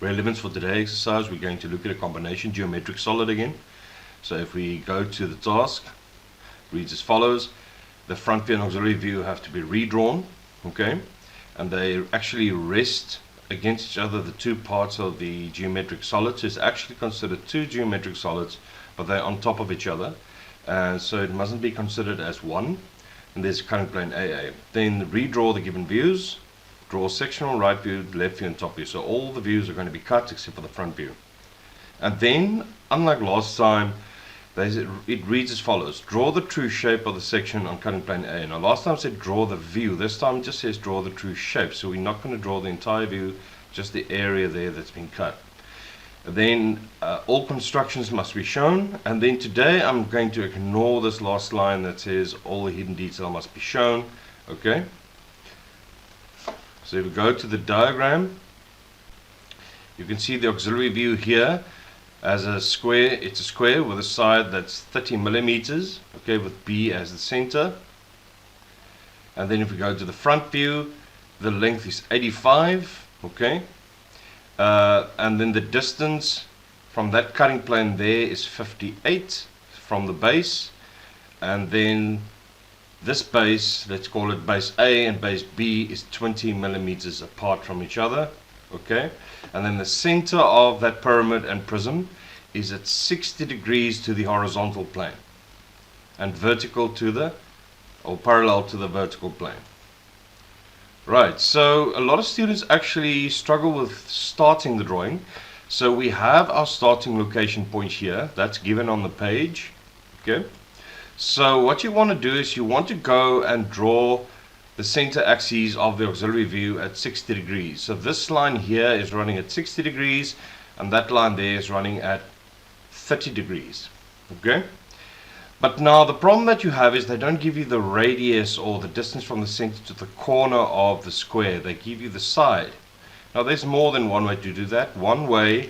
relevance for today's exercise, we're going to look at a combination geometric solid again. So if we go to the task, it reads as follows. The front view and auxiliary view have to be redrawn, okay, and they actually rest against each other, the two parts of the geometric solid. So it's actually considered two geometric solids, but they're on top of each other, and so it mustn't be considered as one. And there's current plane AA. Then redraw the given views, draw sectional, right view, left view, and top view. So all the views are going to be cut except for the front view. And then, unlike last time, it reads as follows. Draw the true shape of the section on cutting plane A. Now last time I said draw the view. This time it just says draw the true shape. So we're not going to draw the entire view, just the area there that's been cut. Then all constructions must be shown. And then today I'm going to ignore this last line that says all the hidden detail must be shown. Okay. So if we go to the diagram, you can see the auxiliary view here as a square. It's a square with a side that's 30 millimeters, okay, with B as the center. And then if we go to the front view, the length is 85, okay, and then the distance from that cutting plane there is 58 from the base, and then this base, let's call it base A and base B, is 20 millimeters apart from each other, okay. And then the center of that pyramid and prism is at 60 degrees to the horizontal plane and vertical to the, or parallel to the vertical plane. Right, so a lot of students actually struggle with starting the drawing. So we have our starting location point here, that's given on the page, okay. So what you want to do is you want to go and draw the center axis of the auxiliary view at 60 degrees. So this line here is running at 60 degrees and that line there is running at 30 degrees. Okay? But now the problem that you have is they don't give you the radius or the distance from the center to the corner of the square. They give you the side. Now there's more than one way to do that. One way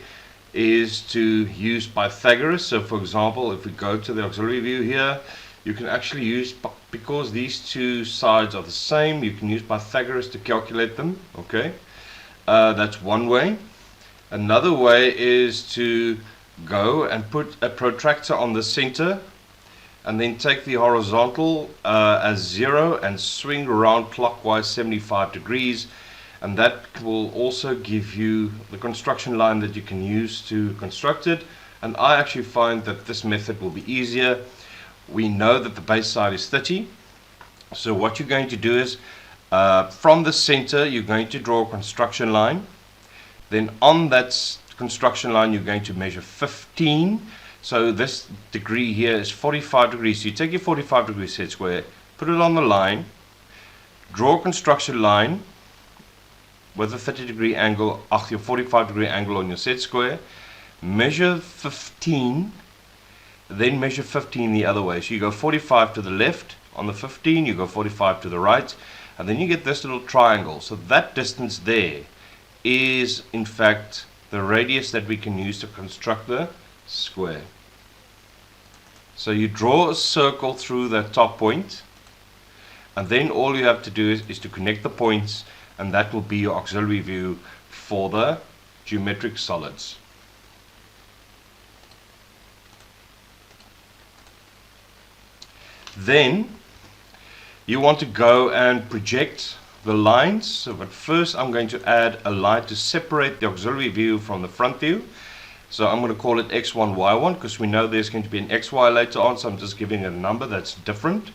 is to use Pythagoras. So for example, if we go to the auxiliary view here, you can actually use, because these two sides are the same, you can use Pythagoras to calculate them, okay. That's one way. Another way is to go and put a protractor on the center and then take the horizontal as 0 and swing around clockwise 75 degrees, and that will also give you the construction line that you can use to construct it. And I actually find that this method will be easier. We know that the base side is 30, so what you're going to do is from the center you're going to draw a construction line. Then on that construction line you're going to measure 15. So this degree here is 45 degrees. So you take your 45 degree set square, put it on the line, draw a construction line with a 30 degree angle, your 45 degree angle on your set square, measure 15, then measure 15 the other way. So you go 45 to the left on the 15, you go 45 to the right, and then you get this little triangle. So that distance there is in fact the radius that we can use to construct the square. So you draw a circle through that top point, and then all you have to do is to connect the points, and that will be your auxiliary view for the geometric solids. Then you want to go and project the lines. So but first I'm going to add a line to separate the auxiliary view from the front view. So I'm going to call it x1, y1, because we know there's going to be an xy later on, so I'm just giving it a number that's different.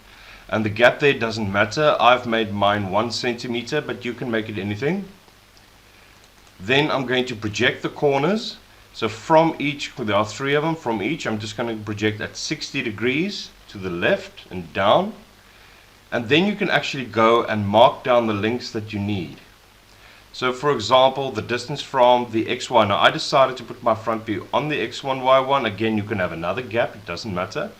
And the gap there doesn't matter. I've made mine 1 centimeter, but you can make it anything. Then I'm going to project the corners. So from each, there are 3 of them, from each I'm just going to project at 60 degrees to the left and down, and then you can actually go and mark down the lengths that you need. So for example, the distance from the xy, now I decided to put my front view on the x1, y1. Again, you can have another gap, it doesn't matter,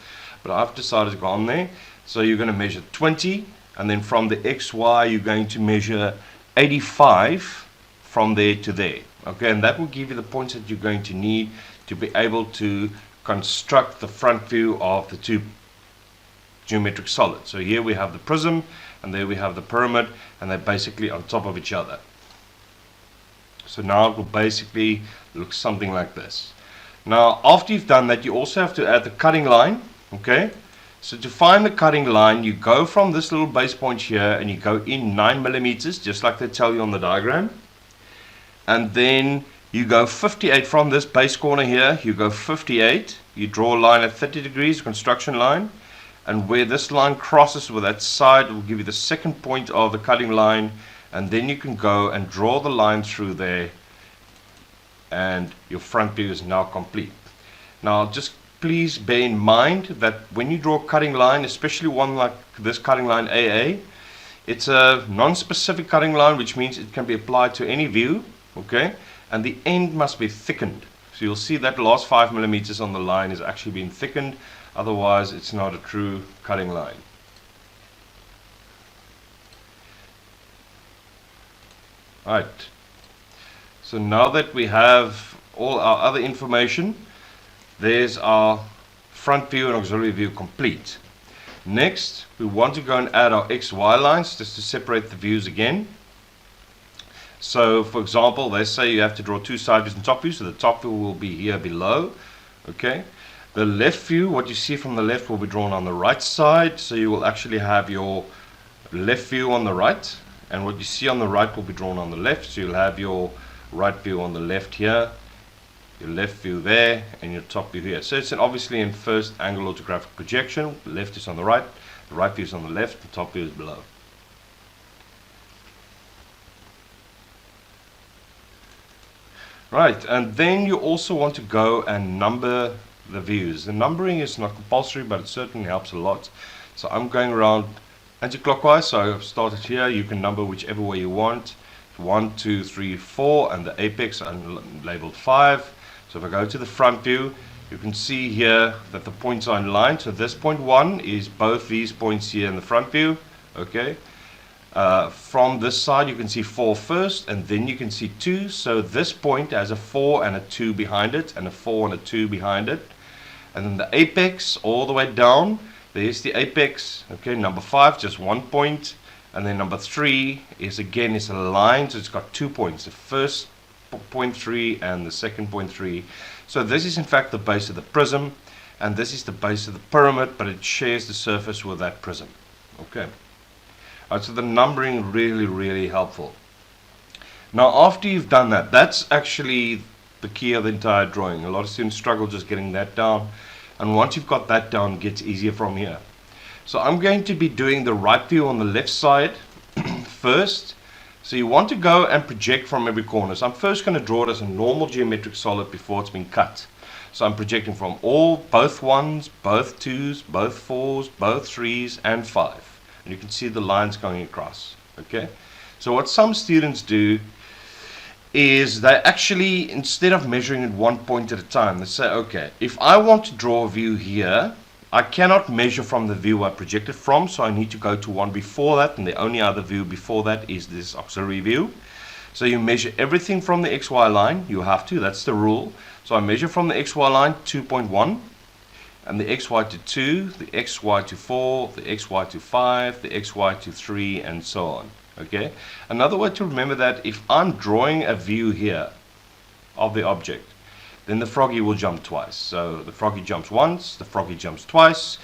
but I've decided to go on there. So you're going to measure 20, and then from the xy you're going to measure 85 from there to there, okay, and that will give you the points that you're going to need to be able to construct the front view of the two geometric solid. So here we have the prism and there we have the pyramid, and they're basically on top of each other. So now it will basically look something like this. Now after you've done that, you also have to add the cutting line. Okay, so to find the cutting line, you go from this little base point here and you go in 9 millimeters, just like they tell you on the diagram, and then you go 58 from this base corner here. You go 58, you draw a line at 30 degrees, construction line, and where this line crosses with that side, it will give you the second point of the cutting line, and then you can go and draw the line through there, and your front view is now complete. Now just please bear in mind that when you draw a cutting line, especially one like this cutting line AA, it's a non-specific cutting line, which means it can be applied to any view, okay, and the end must be thickened. So you'll see that last 5 millimeters on the line is actually being thickened, otherwise it's not a true cutting line. Right, so now that we have all our other information, there's our front view and auxiliary view complete. Next, we want to go and add our XY lines just to separate the views again. So for example, they say you have to draw 2 side views and top views, so the top view will be here below. Okay, the left view, what you see from the left, will be drawn on the right side, so you will actually have your left view on the right, and what you see on the right will be drawn on the left, so you'll have your right view on the left here, your left view there, and your top view here. So it's obviously in first angle orthographic projection. The left is on the right view is on the left, the top view is below. Right, and then you also want to go and number the views. The numbering is not compulsory, but it certainly helps a lot. So I'm going around anti-clockwise, so I've started here. You can number whichever way you want. 1, 2, 3, 4, and the apex I'm labeled 5. So if I go to the front view, you can see here that the points are in line. So this point 1 is both these points here in the front view. Okay. From this side you can see 4 first, and then you can see 2. So this point has a 4 and a 2 behind it, and a 4 and a 2 behind it. And then the apex all the way down, there's the apex. Okay, number 5, just 1 point. And then number 3 is again a line, so it's got 2 points. The first 0.3 and the second 0.3. So this is in fact the base of the prism, and this is the base of the pyramid, but it shares the surface with that prism. Okay. So the numbering really helpful. Now after you've done that, that's actually the key of the entire drawing. A lot of students struggle just getting that down, and once you've got that down, it gets easier from here. So I'm going to be doing the right view on the left side first. So you want to go and project from every corner. So I'm first going to draw it as a normal geometric solid before it's been cut. So I'm projecting from both 1s, both 2s, both 4s, both 3s, and 5. And you can see the lines going across. Okay. So what some students do is they actually, instead of measuring it 1 point at a time, they say, okay, if I want to draw a view here, I cannot measure from the view I projected from, so I need to go to one before that, and the only other view before that is this auxiliary view. So you measure everything from the XY line. You have to, that's the rule. So I measure from the XY line 2.1, and the XY to 2, the XY to 4, the XY to 5, the XY to 3, and so on. Okay. Another way to remember that, if I'm drawing a view here of the object, then the froggy will jump twice. So the froggy jumps once, the froggy jumps twice.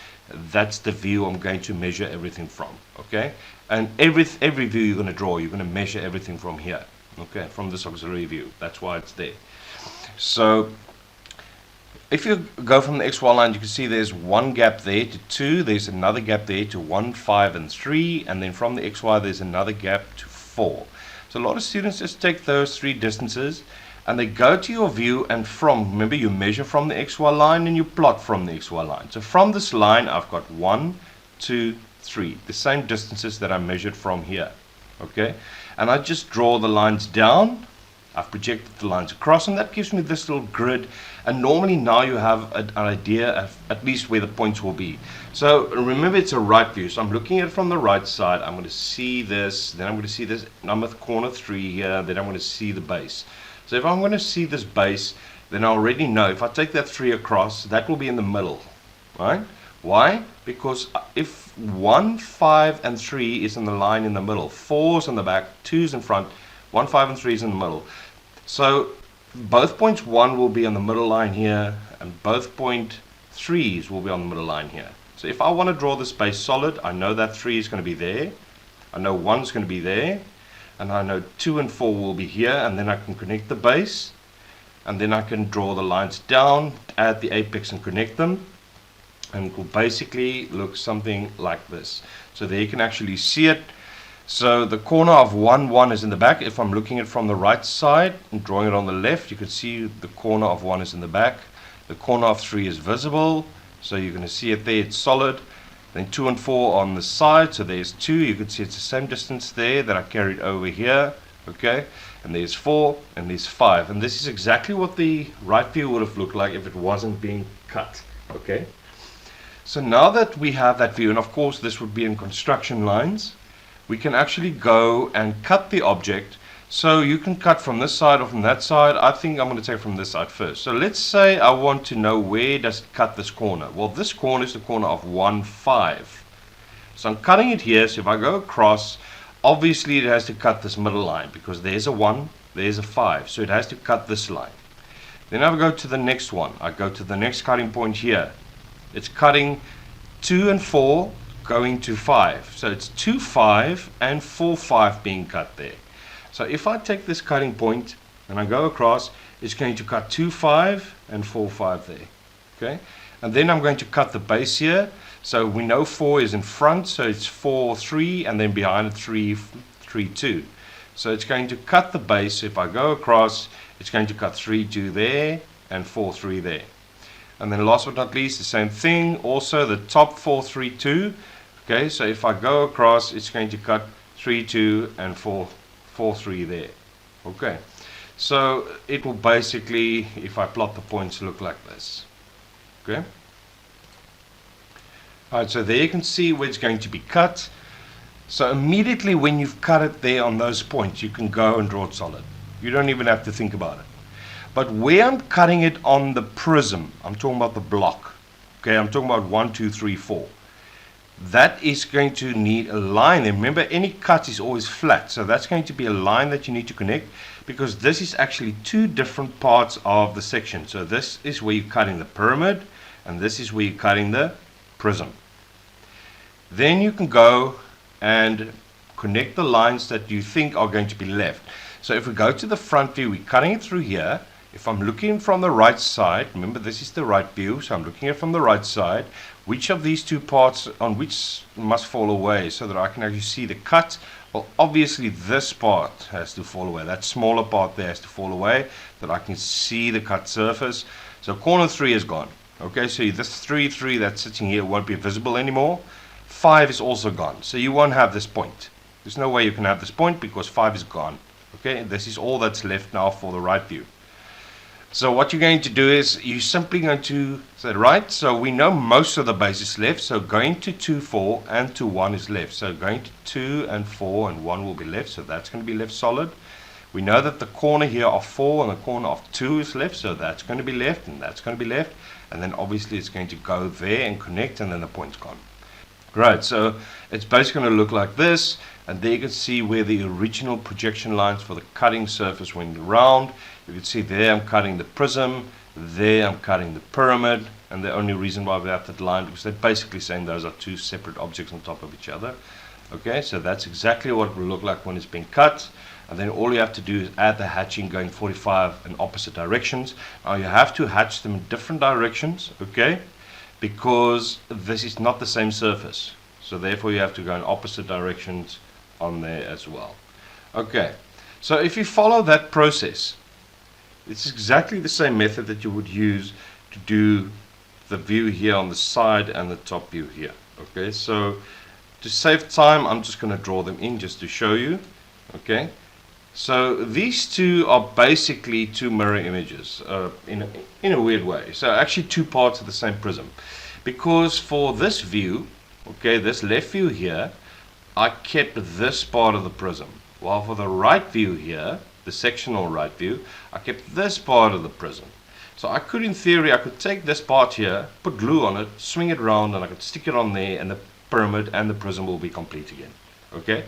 That's the view I'm going to measure everything from. Okay, and every view you're going to draw, you're going to measure everything from here. Okay, from this auxiliary view. That's why it's there. So if you go from the XY line, you can see there's one gap there to 2, there's another gap there to 1, 5, and 3, and then from the XY there's another gap to 4. So a lot of students just take those 3 distances and they go to your view, and remember you measure from the XY line and you plot from the XY line. So from this line I've got 1, 2, 3, the same distances that I measured from here. Okay, and I just draw the lines down. I've projected the lines across, and that gives me this little grid, and normally now you have an idea of at least where the points will be. So remember, it's a right view, so I'm looking at it from the right side. I'm going to see this, then I'm going to see this number corner 3 here, then I'm going to see the base. So if I'm going to see this base, then I already know if I take that 3 across, that will be in the middle, right? Why? Because if 1, 5, and 3 is in the line in the middle, 4 is in the back, 2 is in front, 1, 5, and 3 is in the middle, So both points 1 will be on the middle line here, and both point 3s will be on the middle line here. So if I want to draw this base solid, I know that 3 is going to be there, I know 1 is going to be there, and I know 2 and 4 will be here, and then I can connect the base, and then I can draw the lines down, add the apex and connect them, and it will basically look something like this. So there you can actually see it. So the corner of 1, 1 is in the back. If I'm looking at it from the right side and drawing it on the left, you can see the corner of 1 is in the back. The corner of 3 is visible, so you're going to see it there, it's solid. Then 2 and 4 on the side, so there's 2. You can see it's the same distance there that I carried over here. Okay, and there's 4 and there's 5. And this is exactly what the right view would have looked like if it wasn't being cut. Okay, so now that we have that view, and of course this would be in construction lines, we can actually go and cut the object. So you can cut from this side or from that side. I think I'm going to take from this side first. So let's say I want to know where does it cut this corner. Well, this corner is the corner of 1, 5. So I'm cutting it here. So if I go across, obviously it has to cut this middle line because there's a 1, there's a 5. So it has to cut this line. Then I go to the next one. I go to the next cutting point here. It's cutting 2 and 4 going to 5. So it's 2, 5 and 4, 5 being cut there. So if I take this cutting point and I go across, it's going to cut 2, 5 and 4, 5 there. Okay, and then I'm going to cut the base here. So we know 4 is in front, so it's 4, 3, and then behind it 3, 3, 2. So it's going to cut the base. So if I go across, it's going to cut 3, 2 there and 4, 3 there. And then last but not least, the same thing, also the top 4, 3, 2. Okay, so if I go across, it's going to cut 3, 2 and 4, 3 there. Okay, so it will basically, if I plot the points, look like this. Okay, alright, so there you can see where it's going to be cut. So immediately when you've cut it there on those points, you can go and draw it solid. You don't even have to think about it. But where I'm cutting it on the prism, I'm talking about the block. Okay, I'm talking about 1, 2, 3, 4. That is going to need a line. And remember, any cut is always flat. So that's going to be a line that you need to connect, because this is actually two different parts of the section. So this is where you're cutting the pyramid, and this is where you're cutting the prism. Then you can go and connect the lines that you think are going to be left. So if we go to the front view, we're cutting it through here. If I'm looking from the right side, remember this is the right view, so I'm looking at it from the right side. Which of these two parts on which must fall away so that I can actually see the cut? Well, obviously this part has to fall away. That smaller part there has to fall away, that I can see the cut surface. So corner 3 is gone. Okay, so this 3, 3 that's sitting here won't be visible anymore. 5 is also gone, so you won't have this point. There's no way you can have this point because 5 is gone. Okay, this is all that's left now for the right view. So what you're going to do is you're simply going to say, right, so we know most of the base is left, so going to 2, 4 and to 1 is left. So going to 2 and 4 and 1 will be left, so that's going to be left solid. We know that the corner here of 4 and the corner of 2 is left, so that's going to be left and that's going to be left. And then obviously it's going to go there and connect, and then the point's gone. Right, so it's basically going to look like this, and there you can see where the original projection lines for the cutting surface went around. You can see there I'm cutting the prism, there I'm cutting the pyramid, and the only reason why we have that line because they're basically saying those are two separate objects on top of each other. Okay, so that's exactly what it will look like when it's been cut. And then all you have to do is add the hatching going 45 in opposite directions. Now you have to hatch them in different directions, okay, because this is not the same surface. So therefore you have to go in opposite directions on there as well. Okay, so if you follow that process, it's exactly the same method that you would use to do the view here on the side and the top view here. Okay, so to save time, I'm just going to draw them in just to show you. Okay, so these two are basically two mirror images in a weird way. So actually two parts of the same prism, because for this view, okay, this left view here, I kept this part of the prism, while for the right view here, the sectional right view, I kept this part of the prism. So I could, in theory, I could take this part here, put glue on it, swing it around, and I could stick it on there, and the pyramid and the prism will be complete again. Okay,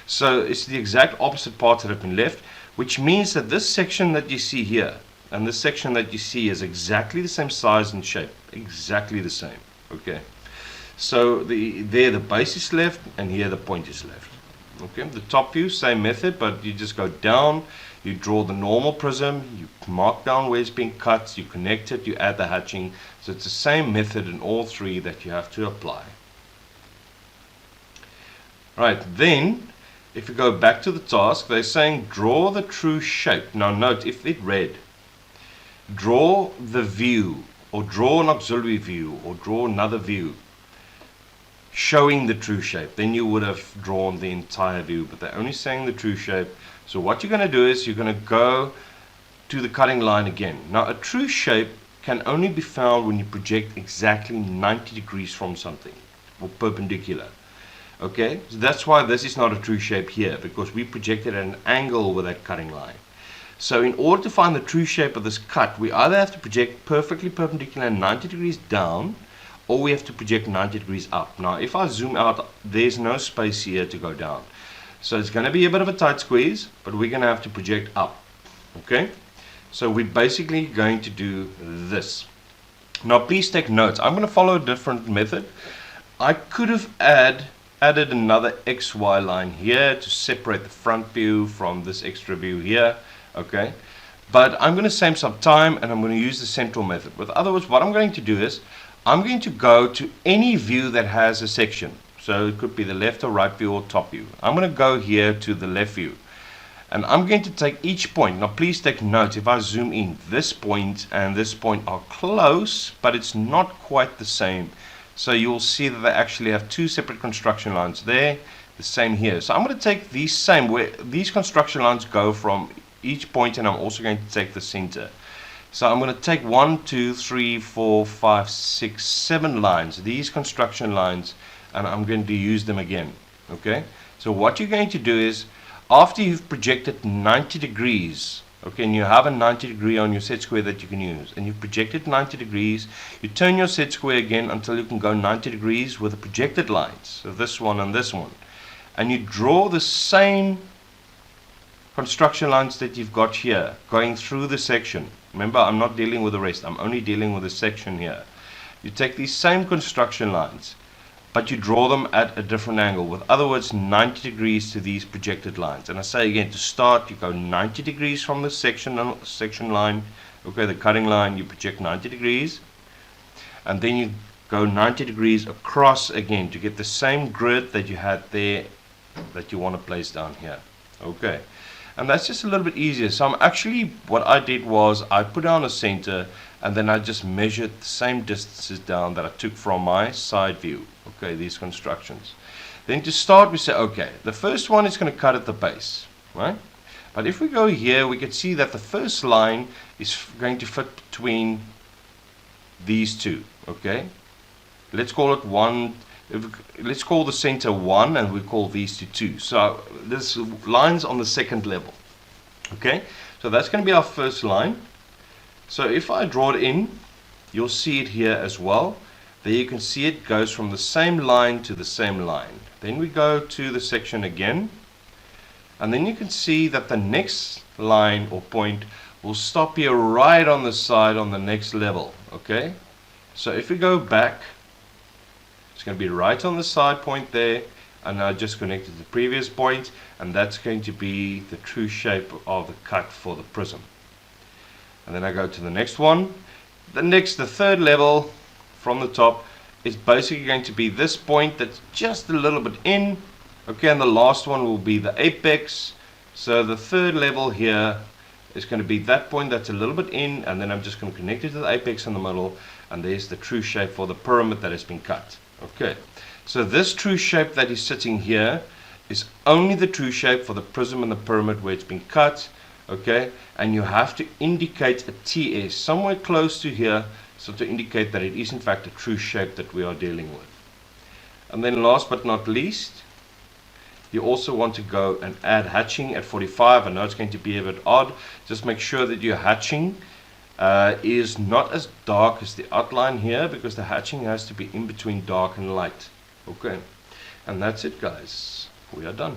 so it's the exact opposite parts that have been left. which means that this section that you see here and this section that you see is exactly the same size and shape, exactly the same. Okay, so there the base is left and here the point is left. Okay, the top view, same method, but you just go down, you draw the normal prism, you mark down where it's being cut, you connect it, you add the hatching. So it's the same method in all three that you have to apply. Right, then if you go back to the task, they're saying draw the true shape. Now note, if it read draw the view, or draw an auxiliary view, or draw another view showing the true shape, then you would have drawn the entire view, but they're only saying the true shape. So what you're going to do is you're going to go to the cutting line again. Now a true shape can only be found when you project exactly 90 degrees from something, or perpendicular. Okay, so that's why this is not a true shape here, because we projected at an angle with that cutting line. So in order to find the true shape of this cut, we either have to project perfectly perpendicular 90 degrees down, or we have to project 90 degrees up. Now if I zoom out, there's no space here to go down. So it's going to be a bit of a tight squeeze, but we're going to have to project up. Okay, so we're basically going to do this. Now please take notes. I'm going to follow a different method. I could have added another XY line here to separate the front view from this extra view here. Okay, but I'm going to save some time and I'm going to use the central method. With other words, what I'm going to do is I'm going to go to any view that has a section. So it could be the left or right view or top view. I'm going to go here to the left view. And I'm going to take each point. Now please take note, if I zoom in, this point and this point are close, but it's not quite the same. So you'll see that they actually have two separate construction lines there, the same here. So I'm going to take these same, where these construction lines go from each point, and I'm also going to take the center. So I'm going to take 1, 2, 3, 4, 5, 6, 7 lines, these construction lines, and I'm going to use them again. Okay, so what you're going to do is, after you've projected 90 degrees, okay, and you have a 90 degree on your set square that you can use, and you've projected 90 degrees, you turn your set square again until you can go 90 degrees with the projected lines, so this one and this one, and you draw the same construction lines that you've got here going through the section. Remember, I'm not dealing with the rest, I'm only dealing with the section here. You take these same construction lines, but you draw them at a different angle. With other words, 90 degrees to these projected lines. And I say again, to start, you go 90 degrees from the section line, okay, the cutting line, you project 90 degrees, and then you go 90 degrees across again to get the same grid that you had there that you want to place down here. Okay, and that's just a little bit easier. So I'm actually, what I did was I put down a center, and then I just measured the same distances down that I took from my side view. Okay, these constructions. Then to start, we say, okay, the first one is going to cut at the base, right? But if we go here, we can see that the first line is going to fit between these two. Okay, let's call it 1. Let's call the center 1, and we call these two. So this line's on the second level. Okay, so that's going to be our first line. So if I draw it in, you'll see it here as well. There you can see it goes from the same line to the same line. Then we go to the section again, and then you can see that the next line or point will stop here right on the side on the next level. Okay, so if we go back, it's going to be right on the side point there, and I just connected the previous point, and that's going to be the true shape of the cut for the prism. And then I go to the next one. The third level from the top is basically going to be this point that's just a little bit in. Okay, and the last one will be the apex. So the third level here is going to be that point that's a little bit in, and then I'm just going to connect it to the apex in the middle, and there's the true shape for the pyramid that has been cut. Okay, so this true shape that is sitting here is only the true shape for the prism and the pyramid where it's been cut. Okay, and you have to indicate a TS somewhere close to here, so to indicate that it is in fact a true shape that we are dealing with. And then last but not least, you also want to go and add hatching at 45. I know it's going to be a bit odd. Just make sure that your hatching is not as dark as the outline here, because the hatching has to be in between dark and light. Okay, and that's it, guys. We are done.